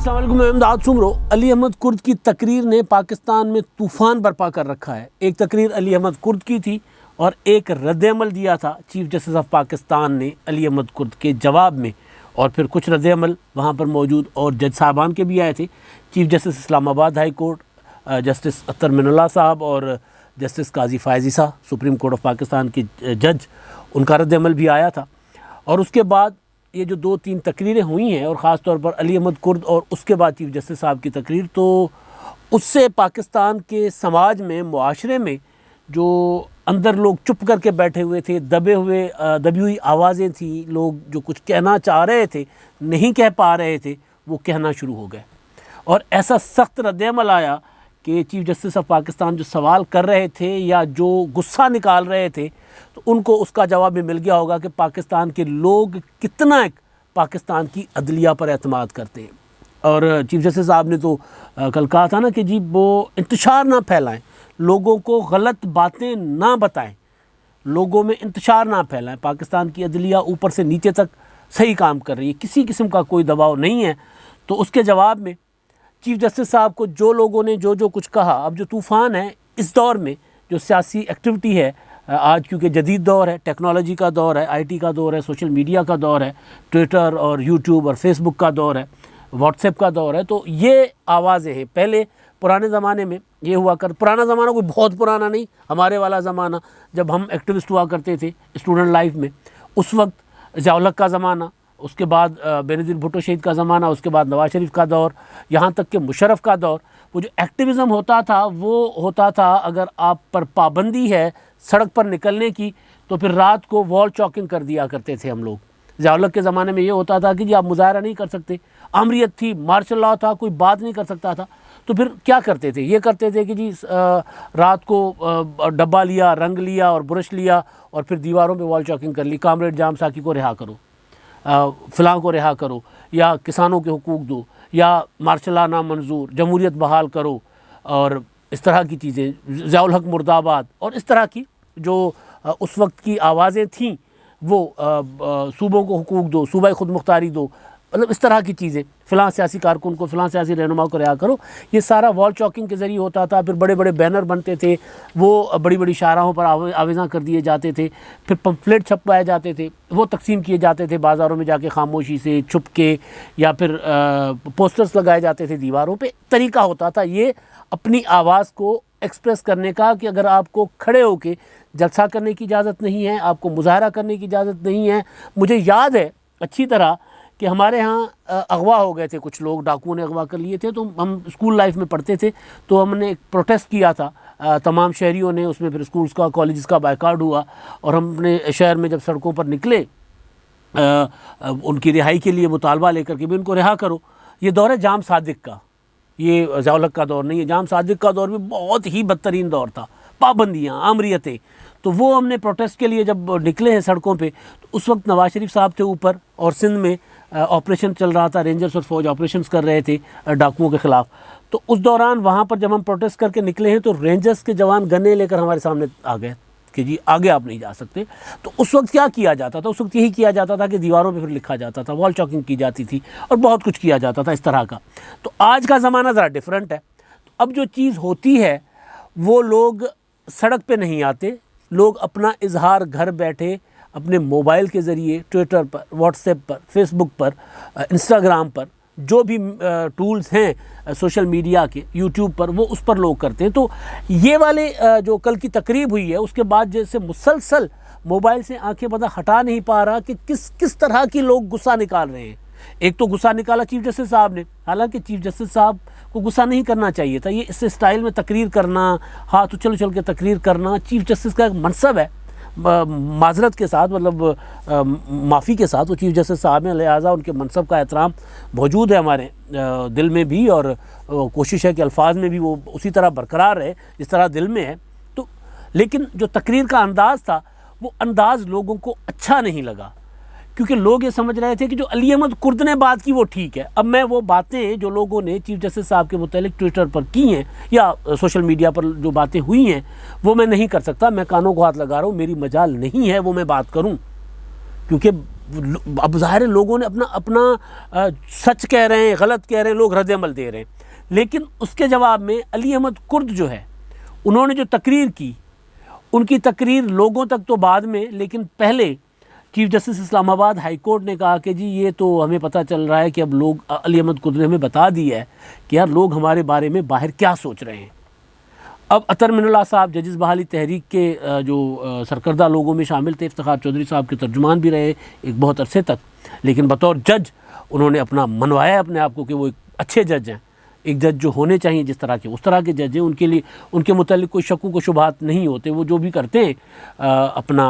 السلام علیکم، میں امداد سمرو۔ علی احمد کرد کی تقریر نے پاکستان میں طوفان برپا کر رکھا ہے۔ ایک تقریر علی احمد کرد کی تھی اور ایک رد عمل دیا تھا چیف جسٹس آف پاکستان نے علی احمد کرد کے جواب میں، اور پھر کچھ رد عمل وہاں پر موجود اور جج صاحبان کے بھی آئے تھے۔ چیف جسٹس اسلام آباد ہائی کورٹ جسٹس اطہر من اللہ صاحب اور justice Qazi Faez Isa supreme court of Pakistan کے جج، ان کا رد عمل بھی آیا تھا۔ اور اس کے بعد یہ جو 2-3 تقریریں ہوئی ہیں، اور خاص طور پر علی احمد کرد اور اس کے بعد چیف جسٹس صاحب کی تقریر، تو اس سے پاکستان کے سماج میں، معاشرے میں جو اندر لوگ چپ کر کے بیٹھے ہوئے تھے، دبی ہوئی آوازیں تھیں، لوگ جو کچھ کہنا چاہ رہے تھے نہیں کہہ پا رہے تھے، وہ کہنا شروع ہو گئے۔ اور ایسا سخت رد عمل آیا کہ چیف جسٹس آف پاکستان جو سوال کر رہے تھے یا جو غصہ نکال رہے تھے، تو ان کو اس کا جواب بھی مل گیا ہوگا کہ پاکستان کے لوگ کتنا پاکستان کی عدلیہ پر اعتماد کرتے ہیں۔ اور چیف جسٹس صاحب نے تو کل کہا تھا نا کہ جی وہ انتشار نہ پھیلائیں، لوگوں کو غلط باتیں نہ بتائیں، لوگوں میں انتشار نہ پھیلائیں، پاکستان کی عدلیہ اوپر سے نیچے تک صحیح کام کر رہی ہے، کسی قسم کا کوئی دباؤ نہیں ہے۔ تو اس کے جواب میں چیف جسٹس صاحب کو جو لوگوں نے جو کچھ کہا، اب جو طوفان ہے اس دور میں، جو سیاسی ایکٹیویٹی ہے آج، کیونکہ جدید دور ہے، ٹیکنالوجی کا دور ہے، آئی ٹی کا دور ہے، سوشل میڈیا کا دور ہے، ٹویٹر اور یوٹیوب اور فیس بک کا دور ہے، واٹس ایپ کا دور ہے، تو یہ آوازیں ہیں۔ پہلے پرانے زمانے میں یہ ہوا پرانا زمانہ کوئی بہت پرانا نہیں، ہمارے والا زمانہ جب ہم ایکٹیوسٹ ہوا کرتے تھے اسٹوڈنٹ لائف میں، اس وقت ضیاء الحق کا زمانہ، اس کے بعد بینظیر بھٹو شہید کا زمانہ، اس کے بعد نواز شریف کا دور، یہاں تک کہ مشرف کا دور، وہ جو ایکٹیویزم ہوتا تھا وہ ہوتا تھا اگر آپ پر پابندی ہے سڑک پر نکلنے کی تو پھر رات کو وال چاکنگ کر دیا کرتے تھے ہم لوگ۔ ضیاء الحق کے زمانے میں یہ ہوتا تھا کہ جی آپ مظاہرہ نہیں کر سکتے، آمریت تھی، مارشل لاء تھا، کوئی بات نہیں کر سکتا تھا، تو پھر کیا کرتے تھے؟ یہ کرتے تھے کہ جی رات کو ڈبہ لیا، رنگ لیا اور برش لیا اور پھر دیواروں پہ وال چاکنگ کر لی، کامریڈ جام ساکی کو رہا کرو، فلاں کو رہا کرو، یا کسانوں کے حقوق دو، یا مارشل لاء نامنظور، جمہوریت بحال کرو، اور اس طرح کی چیزیں، ضیاء الحق مرد آباد، اور اس طرح کی جو اس وقت کی آوازیں تھیں، وہ صوبوں کو حقوق دو، صوبہ خود مختاری دو، مطلب اس طرح کی چیزیں، فلاں سیاسی کارکن کو، فلاں سیاسی رہنما کو رہا کرو، یہ سارا وال چاکنگ کے ذریعے ہوتا تھا۔ پھر بڑے بڑے بینر بنتے تھے، وہ بڑی بڑی شاہراہوں پر آویزاں کر دیے جاتے تھے، پھر پمفلیٹ چھپوائے جاتے تھے، وہ تقسیم کیے جاتے تھے بازاروں میں جا کے خاموشی سے چھپ کے، یا پھر پوسٹرز لگائے جاتے تھے دیواروں پہ۔ طریقہ ہوتا تھا یہ اپنی آواز کو ایکسپریس کرنے کا کہ اگر آپ کو کھڑے ہو کے جلسہ کرنے کی اجازت نہیں ہے، آپ کو مظاہرہ کرنے کی اجازت نہیں ہے۔ مجھے یاد ہے اچھی طرح کہ ہمارے ہاں اغوا ہو گئے تھے، کچھ لوگ ڈاکوؤں نے اغوا کر لیے تھے، تو ہم اسکول لائف میں پڑھتے تھے، تو ہم نے ایک پروٹیسٹ کیا تھا تمام شہریوں نے، اس میں پھر اسکولز کا، کالجز کا بائیکاٹ ہوا، اور ہم اپنے شہر میں جب سڑکوں پر نکلے ان کی رہائی کے لیے مطالبہ لے کر کے بھی ان کو رہا کرو۔ یہ دور ہے جام صادق کا، یہ ضیاء الحق کا دور نہیں ہے، جام صادق کا دور بھی بہت ہی بدترین دور تھا، پابندیاں، آمریتیں۔ تو وہ ہم نے پروٹیسٹ کے لیے جب نکلے ہیں سڑکوں پہ، تو اس وقت نواز شریف صاحب تھے اوپر، اور سندھ میں آپریشن چل رہا تھا، رینجرز اور فوج آپریشنز کر رہے تھے ڈاکوؤں کے خلاف۔ تو اس دوران وہاں پر جب ہم پروٹیسٹ کر کے نکلے ہیں، تو رینجرز کے جوان گنے لے کر ہمارے سامنے آ گئے کہ جی آگے آپ نہیں جا سکتے۔ تو اس وقت کیا کیا جاتا تھا؟ اس وقت یہی کیا جاتا تھا کہ دیواروں پہ پھر لکھا جاتا تھا، وال چاکنگ کی جاتی تھی، اور بہت کچھ کیا جاتا تھا اس طرح کا۔ تو آج کا زمانہ ذرا ڈیفرنٹ ہے۔ اب جو چیز ہوتی ہے، وہ لوگ سڑک پہ نہیں آتے، لوگ اپنا اظہار گھر بیٹھے اپنے موبائل کے ذریعے، ٹویٹر پر، واٹس ایپ پر، فیس بک پر، انسٹاگرام پر، جو بھی ٹولز ہیں سوشل میڈیا کے، یوٹیوب پر، وہ اس پر لوگ کرتے ہیں۔ تو یہ والے جو کل کی تقریب ہوئی ہے، اس کے بعد جیسے مسلسل موبائل سے آنکھیں بندہ ہٹا نہیں پا رہا کہ کس طرح کی لوگ غصہ نکال رہے ہیں۔ ایک تو غصہ نکالا چیف جسٹس صاحب نے، حالانکہ چیف جسٹس صاحب کو غصہ نہیں کرنا چاہیے تھا، یہ اس اسٹائل میں تقریر کرنا، ہاتھ اچھل کے تقریر کرنا چیف جسٹس کا ایک منصب ہے، معذرت کے ساتھ، مطلب معافی کے ساتھ، وہ چیف جسٹس صاحب ہیں، لہٰذا ان کے منصب کا احترام موجود ہے ہمارے دل میں بھی، اور کوشش ہے کہ الفاظ میں بھی وہ اسی طرح برقرار رہے جس طرح دل میں ہے۔ تو لیکن جو تقریر کا انداز تھا، وہ انداز لوگوں کو اچھا نہیں لگا، کیونکہ لوگ یہ سمجھ رہے تھے کہ جو علی احمد کرد نے بات کی وہ ٹھیک ہے۔ اب میں وہ باتیں جو لوگوں نے چیف جسٹس صاحب کے متعلق ٹویٹر پر کی ہیں یا سوشل میڈیا پر جو باتیں ہوئی ہیں، وہ میں نہیں کر سکتا، میں کانوں کو ہاتھ لگا رہا ہوں، میری مجال نہیں ہے وہ میں بات کروں، کیونکہ اب ظاہر ہے لوگوں نے اپنا سچ کہہ رہے ہیں، غلط کہہ رہے ہیں، لوگ رد عمل دے رہے ہیں، لیکن اس کے جواب میں علی احمد کرد جو ہے انہوں نے جو تقریر کی، ان کی تقریر لوگوں تک تو بعد میں، لیکن پہلے چیف جسٹس اسلام آباد ہائی کورٹ نے کہا کہ جی یہ تو ہمیں پتہ چل رہا ہے کہ اب لوگ، علی احمد کرد نے ہمیں بتا دیا ہے کہ یار لوگ ہمارے بارے میں باہر کیا سوچ رہے ہیں۔ اب اطہر من اللہ صاحب ججز بحالی تحریک کے جو سرکردہ لوگوں میں شامل تھے، افتخار چودھری صاحب کے ترجمان بھی رہے ایک بہت عرصے تک، لیکن بطور جج انہوں نے اپنا منوایا اپنے آپ کو کہ وہ ایک اچھے جج ہیں، ایک جج جو ہونے چاہیے جس طرح کے اس طرح کے جج ہیں، ان کے لیے ان کے متعلق کوئی شکوک و شبہات نہیں ہوتے، وہ جو بھی کرتے ہیں اپنا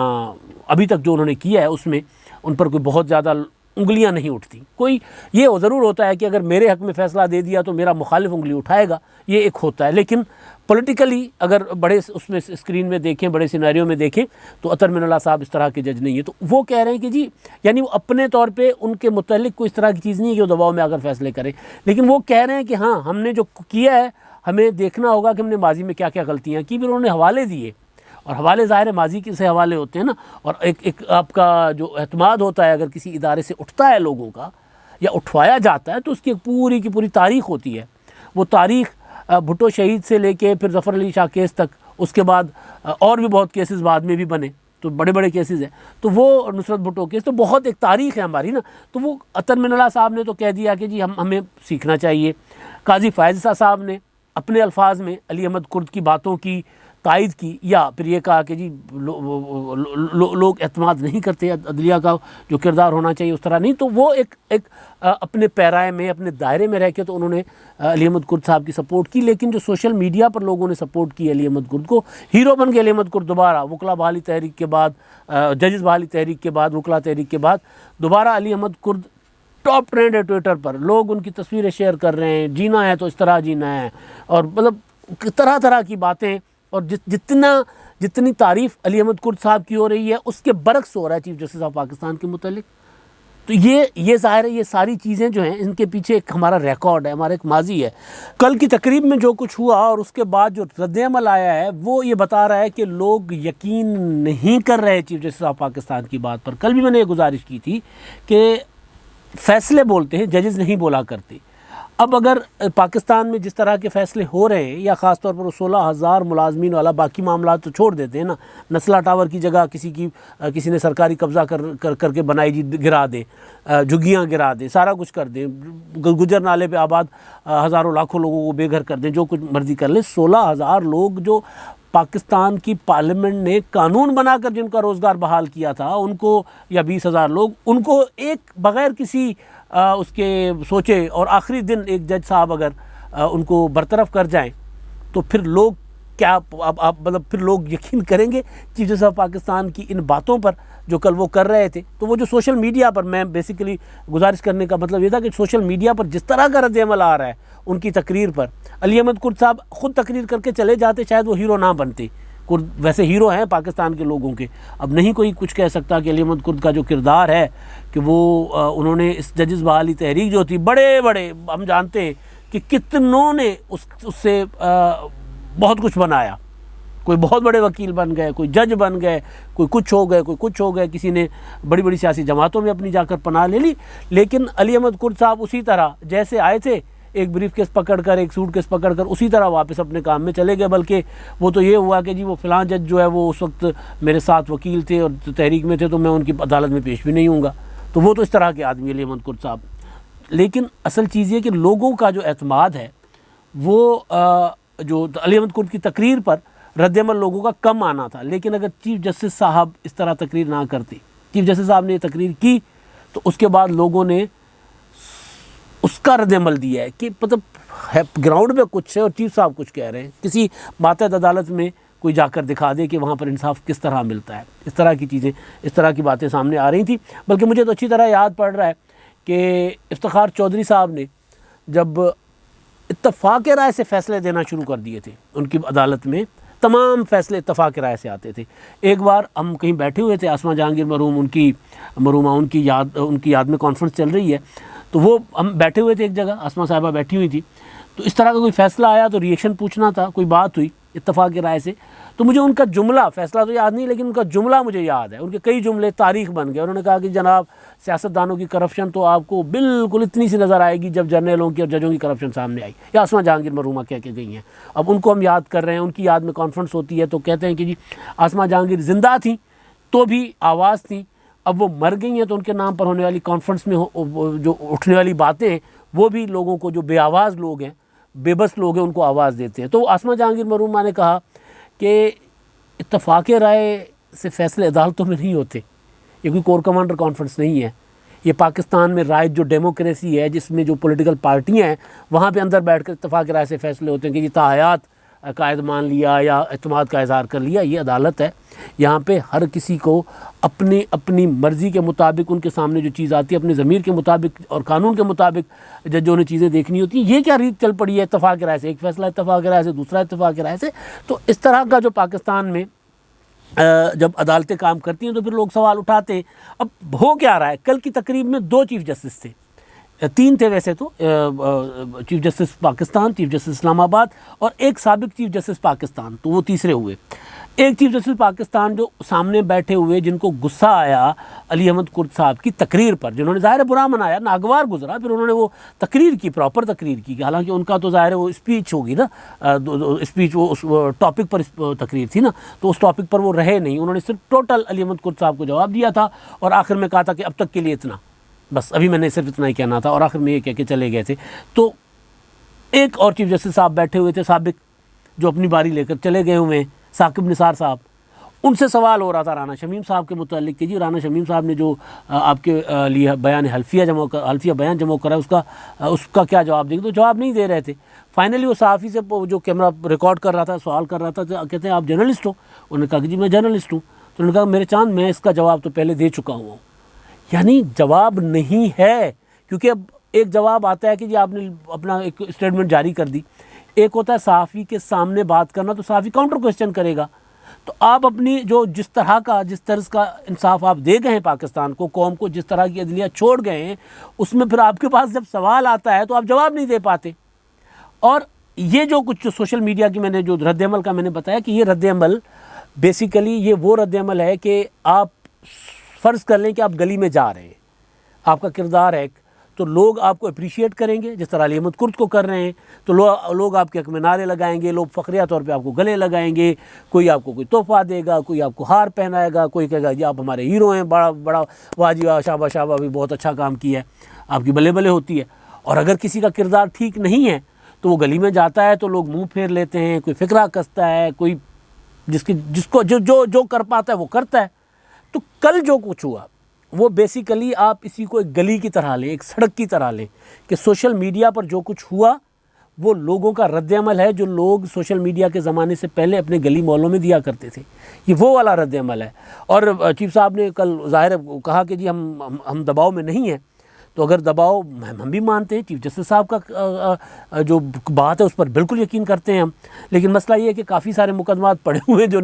ابھی تک جو انہوں نے کیا ہے اس میں ان پر کوئی بہت زیادہ انگلیاں نہیں اٹھتی۔ کوئی یہ ضرور ہوتا ہے کہ اگر میرے حق میں فیصلہ دے دیا تو میرا مخالف انگلی اٹھائے گا، یہ ایک ہوتا ہے، لیکن پولیٹیکلی اگر بڑے اس میں اسکرین میں دیکھیں، بڑے سینیریو میں دیکھیں تو اطہر من اللہ صاحب اس طرح کے جج نہیں ہے۔ تو وہ کہہ رہے ہیں کہ جی یعنی وہ اپنے طور پہ ان کے متعلق کوئی اس طرح کی چیز نہیں ہے کہ وہ دباؤ میں اگر فیصلے کریں، لیکن وہ کہہ رہے ہیں کہ ہاں ہم نے جو کیا ہے ہمیں دیکھنا ہوگا کہ ہم نے ماضی میں کیا کیا غلطیاں کی، پھر انہوں نے حوالے دیے، اور حوالے ظاہر ماضی کے سے حوالے ہوتے ہیں نا، اور ایک آپ کا جو اعتماد ہوتا ہے اگر کسی ادارے سے اٹھتا ہے لوگوں کا یا اٹھوایا جاتا ہے تو اس کی ایک پوری کی پوری تاریخ ہوتی ہے۔ وہ تاریخ بھٹو شہید سے لے کے پھر ظفر علی شاہ کیس تک، اس کے بعد اور بھی بہت کیسز بعد میں بھی بنے، تو بڑے بڑے کیسز ہیں، تو وہ نصرت بھٹو کیس تو بہت ایک تاریخ ہے ہماری نا۔ تو وہ اطہر من اللہ صاحب نے تو کہہ دیا کہ جی ہمیں سیکھنا چاہیے۔ قاضی فائز صاحب نے اپنے الفاظ میں علی احمد کرد کی باتوں کی تائید کی، یا پھر یہ کہا کہ جی لوگ اعتماد نہیں کرتے، عدلیہ کا جو کردار ہونا چاہیے اس طرح نہیں، تو وہ ایک اپنے پیرائے میں اپنے دائرے میں رہ کے تو انہوں نے علی احمد کرد صاحب کی سپورٹ کی، لیکن جو سوشل میڈیا پر لوگوں نے سپورٹ کی علی احمد کرد کو، ہیرو بن گئے علی احمد کرد دوبارہ وکلا بحالی تحریک کے بعد، ججز بحالی تحریک کے بعد، وکلا تحریک کے بعد دوبارہ علی احمد کرد ٹاپ ٹرینڈ ہے ٹویٹر پر، لوگ ان کی تصویریں شیئر کر رہے ہیں، جینا ہے تو اس طرح جینا ہے، اور مطلب طرح طرح کی باتیں، اور جتنی تعریف علی احمد کرد صاحب کی ہو رہی ہے اس کے برعکس ہو رہا ہے چیف جسٹس آف پاکستان کے متعلق۔ تو یہ ظاہر ہے یہ ساری چیزیں جو ہیں ان کے پیچھے ایک ہمارا ریکارڈ ہے، ہمارا ایک ماضی ہے۔ کل کی تقریب میں جو کچھ ہوا اور اس کے بعد جو رد عمل آیا ہے وہ یہ بتا رہا ہے کہ لوگ یقین نہیں کر رہے چیف جسٹس آف پاکستان کی بات پر۔ کل بھی میں نے یہ گزارش کی تھی کہ فیصلے بولتے ہیں، ججز نہیں بولا کرتے۔ اب اگر پاکستان میں جس طرح کے فیصلے ہو رہے ہیں، یا خاص طور پر 16,000 ملازمین والا، باقی معاملات تو چھوڑ دیتے ہیں نا، نسلہ ٹاور کی جگہ کسی نے سرکاری قبضہ کر کے بنائی جی گرا دیں، جھگیاں گرا دیں، سارا کچھ کر دیں، گجر نالے پہ آباد ہزاروں لاکھوں لوگوں کو بے گھر کر دیں، جو کچھ مرضی کر لیں۔ 16,000 لوگ جو پاکستان کی پارلیمنٹ نے قانون بنا کر جن کا روزگار بحال کیا تھا ان کو، یا 20,000 لوگ، ان کو ایک بغیر کسی اس کے سوچے اور آخری دن ایک جج صاحب اگر ان کو برطرف کر جائیں تو پھر لوگ کیا مطلب پھر لوگ یقین کریں گے چیف جسٹس آف پاکستان کی ان باتوں پر جو کل وہ کر رہے تھے؟ تو وہ جو سوشل میڈیا پر، میں بیسیکلی گزارش کرنے کا مطلب یہ تھا کہ سوشل میڈیا پر جس طرح کا رد عمل آ رہا ہے ان کی تقریر پر، علی احمد کرد صاحب خود تقریر کر کے چلے جاتے شاید وہ ہیرو نہ بنتے۔ کرد ویسے ہیرو ہیں پاکستان کے لوگوں کے، اب نہیں کوئی کچھ کہہ سکتا کہ علی احمد کرد کا جو کردار ہے کہ وہ انہوں نے اس ججز بحالی تحریک جو تھی، بڑے ہم جانتے ہیں کہ کتنوں نے اس سے بہت کچھ بنایا، کوئی بہت بڑے وکیل بن گئے، کوئی جج بن گئے، کوئی کچھ ہو گئے، کسی نے بڑی بڑی سیاسی جماعتوں میں اپنی جا کر پناہ لے لی، لیکن علی احمد کرد صاحب اسی طرح جیسے آئے تھے، ایک بریف کیس پکڑ کر، ایک سوٹ کیس پکڑ کر، اسی طرح واپس اپنے کام میں چلے گئے۔ بلکہ وہ تو یہ ہوا کہ جی وہ فلاں جج جو ہے وہ اس وقت میرے ساتھ وکیل تھے اور تحریک میں تھے تو میں ان کی عدالت میں پیش بھی نہیں ہوں گا، تو وہ تو اس طرح کے آدمی علی احمد کرد صاحب۔ لیکن اصل چیز یہ کہ لوگوں کا جو اعتماد ہے وہ جو علی احمد کرد کی تقریر پر رد عمل لوگوں کا کم آنا تھا، لیکن اگر چیف جسٹس صاحب اس طرح تقریر نہ کرتے، چیف جسٹس صاحب نے یہ تقریر کی تو اس کے بعد لوگوں نے اس کا رد عمل دیا ہے کہ مطلب گراؤنڈ پہ کچھ ہے اور چیف صاحب کچھ کہہ رہے ہیں، کسی ماتحت عدالت میں کوئی جا کر دکھا دے کہ وہاں پر انصاف کس طرح ملتا ہے، اس طرح کی چیزیں، اس طرح کی باتیں سامنے آ رہی تھیں۔ بلکہ مجھے تو اچھی طرح یاد پڑ رہا ہے کہ افتخار چودھری صاحب نے جب اتفاق رائے سے فیصلے دینا شروع کر دیے تھے ان کی عدالت میں، تمام فیصلے اتفاق رائے سے آتے تھے۔ ایک بار ہم کہیں بیٹھے ہوئے تھے، آسما جہانگیر مرحوم ان کی یاد میں کانفرنس چل رہی ہے، تو وہ ہم بیٹھے ہوئے تھے ایک جگہ، آسما صاحبہ بیٹھی ہوئی تھی، تو اس طرح کا کوئی فیصلہ آیا تو ریئیکشن پوچھنا تھا، کوئی بات ہوئی اتفاق رائے سے. تو مجھے ان کا جملہ, فیصلہ تو یاد نہیں لیکن ان کا جملہ مجھے یاد ہے, ان کے کئی جملے تاریخ بن گئے. انہوں نے کہا کہ جناب سیاستدانوں کی کرپشن تو آپ کو بالکل اتنی سی نظر آئے گی جب جرنیلوں کی اور ججوں کی کرپشن سامنے آئی. یا آسماں جہانگیر مرحومہ کہہ کے گئی ہیں, اب ان کو ہم یاد کر رہے ہیں, ان کی یاد میں کانفرنس ہوتی ہے تو کہتے ہیں کہ جی آسماں جہانگیر زندہ تھیں تو بھی آواز تھیں, اب وہ مر گئی ہیں تو ان کے نام پر ہونے والی کانفرنس میں جو اٹھنے والی باتیں ہیں وہ بھی لوگوں کو, جو بے آواز لوگ ہیں, بے بس لوگ ہیں, ان کو آواز دیتے ہیں. تو آسماں جہانگیر مرحومہ نے کہا کہ اتفاق رائے سے فیصلے عدالتوں میں نہیں ہوتے, یہ کوئی کور کمانڈر کانفرنس نہیں ہے, یہ پاکستان میں رائج جو ڈیموکریسی ہے جس میں جو پولیٹیکل پارٹیاں ہیں وہاں پہ اندر بیٹھ کر اتفاق رائے سے فیصلے ہوتے ہیں کہ یہ تاحیات قائد مان لیا یا اعتماد کا اظہار کر لیا. یہ عدالت ہے, یہاں پہ ہر کسی کو اپنی مرضی کے مطابق ان کے سامنے جو چیز آتی ہے اپنے ضمیر کے مطابق اور قانون کے مطابق ججوں نے چیزیں دیکھنی ہوتی ہیں. یہ کیا ریت چل پڑی ہے اتفاق رائے سے, ایک فیصلہ اتفاق رائے سے, دوسرا اتفاق رائے سے. تو اس طرح کا جو پاکستان میں جب عدالتیں کام کرتی ہیں تو پھر لوگ سوال اٹھاتے ہیں. اب ہو کیا رہا ہے, کل کی تقریب میں 2 چیف جسٹس تھے, 3 تھے ویسے تو, chief justice Pakistan, chief justice Islamabad اور ایک سابق چیف جسٹس پاکستان, تو وہ تیسرے ہوئے. ایک چیف جسٹس پاکستان جو سامنے بیٹھے ہوئے, جن کو غصہ آیا علی احمد کرد صاحب کی تقریر پر, جنہوں نے ظاہر برا منایا, ناگوار گزرا, پھر انہوں نے وہ تقریر کی, پراپر تقریر کی, حالانکہ ان کا تو ظاہر ہے وہ اسپیچ ہوگی نا, اسپیچ وہ اس ٹاپک پر تقریر تھی نا, تو اس ٹاپک پر وہ رہے نہیں. انہوں نے صرف ٹوٹل علی احمد کرد صاحب کو جواب دیا تھا اور آخر میں کہا تھا کہ اب تک کے لیے اتنا, بس ابھی میں نے صرف اتنا ہی کہنا تھا, اور آخر میں یہ کہہ کے چلے گئے تھے. تو ایک اور چیف جسٹس صاحب بیٹھے ہوئے تھے سابق, جو اپنی باری لے کر چلے گئے ہوئے ہیں, ثاقب نثار صاحب. ان سے سوال ہو رہا تھا رانا شمیم صاحب کے متعلق کہ جی رانا شمیم صاحب نے جو آپ کے لیے بیان حلفیہ بیان جمع کرا ہے اس کا کیا جواب دیں گے, تو جواب نہیں دے رہے تھے. فائنلی وہ صحافی سے جو کیمرہ ریکارڈ کر رہا تھا, سوال کر رہا تھا, کہتے ہیں آپ جرنلسٹ ہو؟ انہوں نے کہا کہ جی میں جرنلسٹ ہوں. تو انہوں نے کہا میرے چاند میں اس کا جواب تو پہلے دے چکا ہوں. یعنی جواب نہیں ہے, کیونکہ اب ایک جواب آتا ہے کہ جی آپ نے اپنا ایک اسٹیٹمنٹ جاری کر دی, ایک ہوتا ہے صحافی کے سامنے بات کرنا, تو صحافی کاؤنٹر کوسچن کرے گا. تو آپ اپنی جس طرز کا انصاف آپ دے گئے ہیں پاکستان کو, قوم کو, جس طرح کی عدلیہ چھوڑ گئے ہیں, اس میں پھر آپ کے پاس جب سوال آتا ہے تو آپ جواب نہیں دے پاتے. اور یہ جو کچھ سوشل میڈیا کی میں نے جو رد عمل کا میں نے بتایا کہ یہ رد عمل بیسیکلی یہ وہ رد عمل ہے کہ آپ فرض کر لیں کہ آپ گلی میں جا رہے ہیں, آپ کا کردار ہے تو لوگ آپ کو اپریشیٹ کریں گے جس طرح علی احمد کرد کو کر رہے ہیں, تو لوگ آپ کے حق میں نعرے لگائیں گے, لوگ فخریہ طور پہ آپ کو گلے لگائیں گے, کوئی آپ کو کوئی تحفہ دے گا, کوئی آپ کو ہار پہنائے گا, کوئی کہے گا جی آپ ہمارے ہیرو ہیں, بڑا واہ جی واہ, شابہ بھی بہت اچھا کام کیا ہے, آپ کی بلے بلے ہوتی ہے. اور اگر کسی کا کردار ٹھیک نہیں ہے تو وہ گلی میں جاتا ہے تو لوگ منہ پھیر لیتے ہیں, کوئی فقرہ کستا ہے, کوئی جس کو جو کر پاتا ہے وہ کرتا ہے. تو کل جو کچھ ہوا وہ بیسیکلی آپ اسی کو ایک گلی کی طرح لیں, ایک سڑک کی طرح لیں کہ سوشل میڈیا پر جو کچھ ہوا وہ لوگوں کا رد عمل ہے جو لوگ سوشل میڈیا کے زمانے سے پہلے اپنے گلی محلوں میں دیا کرتے تھے. یہ وہ والا رد عمل ہے. اور چیف صاحب نے کل ظاہر کہا کہ جی ہم دباؤ میں نہیں ہیں, تو اگر دباؤ ہم بھی مانتے ہیں, چیف جسٹس صاحب کا جو بات ہے اس پر بالکل یقین کرتے ہیں ہم, لیکن مسئلہ یہ ہے کہ کافی سارے مقدمات پڑے ہوئے جو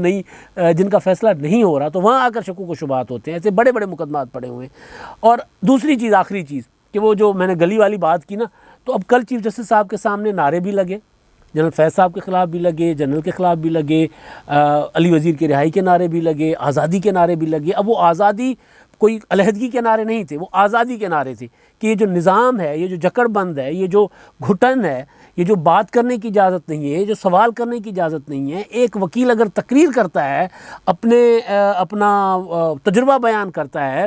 جن کا فیصلہ نہیں ہو رہا, تو وہاں آ کر شکوک و شبہات ہوتے ہیں. ایسے بڑے بڑے مقدمات پڑے ہوئے ہیں. اور دوسری چیز, آخری چیز, کہ وہ جو میں نے گلی والی بات کی نا, تو اب کل چیف جسٹس صاحب کے سامنے نعرے بھی لگے, جنرل فیض صاحب کے خلاف بھی لگے, جنرل کے خلاف بھی لگے, علی وزیر کی رہائی کے نعرے بھی لگے, آزادی کے نعرے بھی لگے. اب وہ آزادی کوئی علیحدگی کے نعرے نہیں تھے, وہ آزادی کے نعرے تھے کہ یہ جو نظام ہے, یہ جو جکڑ بند ہے, یہ جو گھٹن ہے, یہ جو بات کرنے کی اجازت نہیں ہے, جو سوال کرنے کی اجازت نہیں ہے. ایک وکیل اگر تقریر کرتا ہے, اپنا تجربہ بیان کرتا ہے,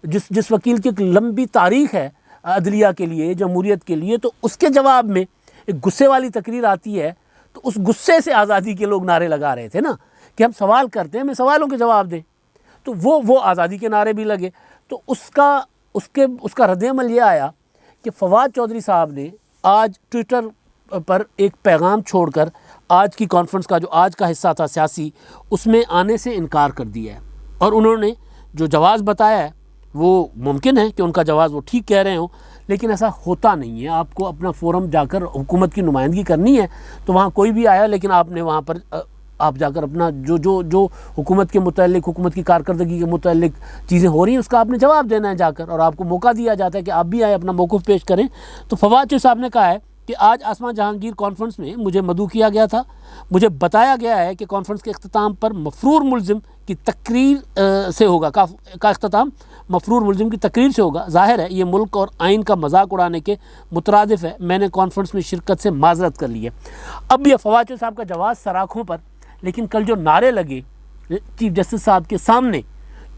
جس وکیل کی ایک لمبی تاریخ ہے عدلیہ کے لیے, جمہوریت کے لیے, تو اس کے جواب میں ایک غصے والی تقریر آتی ہے, تو اس غصے سے آزادی کے لوگ نعرے لگا رہے تھے نا کہ ہم سوال کرتے ہیں, ہمیں سوالوں کے جواب دیں. تو وہ آزادی کے نعرے بھی لگے. تو اس کا رد عمل یہ آیا کہ فواد چودھری صاحب نے آج ٹویٹر پر ایک پیغام چھوڑ کر آج کی کانفرنس کا جو آج کا حصہ تھا سیاسی, اس میں آنے سے انکار کر دیا ہے. اور انہوں نے جو جواز بتایا ہے وہ ممکن ہے کہ ان کا جواز وہ ٹھیک کہہ رہے ہوں, لیکن ایسا ہوتا نہیں ہے. آپ کو اپنا فورم جا کر حکومت کی نمائندگی کرنی ہے, تو وہاں کوئی بھی آیا, لیکن آپ نے وہاں پر آپ جا کر اپنا جو حکومت کے متعلق, حکومت کی کارکردگی کے متعلق چیزیں ہو رہی ہیں اس کا آپ نے جواب دینا ہے جا کر, اور آپ کو موقع دیا جاتا ہے کہ آپ بھی آئے اپنا موقف پیش کریں. تو فواد چودھری صاحب نے کہا ہے کہ آج آسمان جہانگیر کانفرنس میں مجھے مدعو کیا گیا تھا. مجھے بتایا گیا ہے کہ کانفرنس کے اختتام پر مفرور ملزم کی تقریر سے ہوگا کا اختتام مفرور ملزم کی تقریر سے ہوگا. ظاہر ہے یہ ملک اور آئین کا مذاق اڑانے کے مترادف ہے. میں نے کانفرنس میں شرکت سے معذرت کر لی ہے. اب یہ فواد چوہدری صاحب کا جواز سراخوں پر، لیکن کل جو نعرے لگے چیف جسٹس صاحب کے سامنے،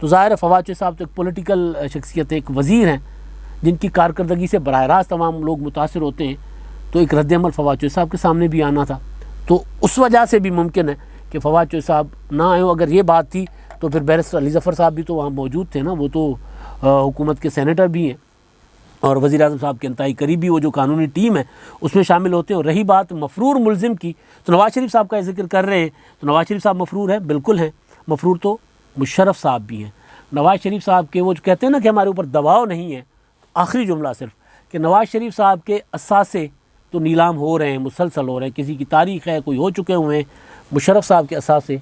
تو ظاہر ہے فواد چوہدری صاحب تو ایک پولیٹیکل شخصیت، ایک وزیر ہیں جن کی کارکردگی سے براہ راست تمام لوگ متاثر ہوتے ہیں، تو ایک رد عمل فواد چوہدری صاحب کے سامنے بھی آنا تھا. تو اس وجہ سے بھی ممکن ہے کہ فواد چوہدری صاحب نہ آئے ہوں. اگر یہ بات تھی تو پھر بیرسٹر علی ظفر صاحب بھی تو وہاں موجود تھے نا، وہ تو حکومت کے سینیٹر بھی ہیں اور وزیر اعظم صاحب کے انتہائی قریبی وہ جو قانونی ٹیم ہے اس میں شامل ہوتے ہیں. اور رہی بات مفرور ملزم کی، تو نواز شریف صاحب کا ذکر کر رہے ہیں، تو نواز شریف صاحب مفرور ہیں، بالکل ہیں مفرور. تو مشرف صاحب بھی ہیں. نواز شریف صاحب کے وہ جو کہتے ہیں نا کہ ہمارے اوپر دباؤ نہیں ہے، آخری جملہ صرف کہ نواز شریف صاحب کے اثاثے تو نیلام ہو رہے ہیں، مسلسل ہو رہے ہیں، کسی کی تاریخ ہے، کوئی ہو چکے ہوئے ہیں. مشرف صاحب کے اثاثے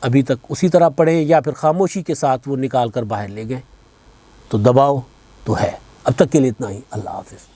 ابھی تک اسی طرح پڑے یا پھر خاموشی کے ساتھ وہ نکال کر باہر لے گئے. تو دباؤ تو ہے. اب تک کے لیے اتنا ہی. اللہ حافظ.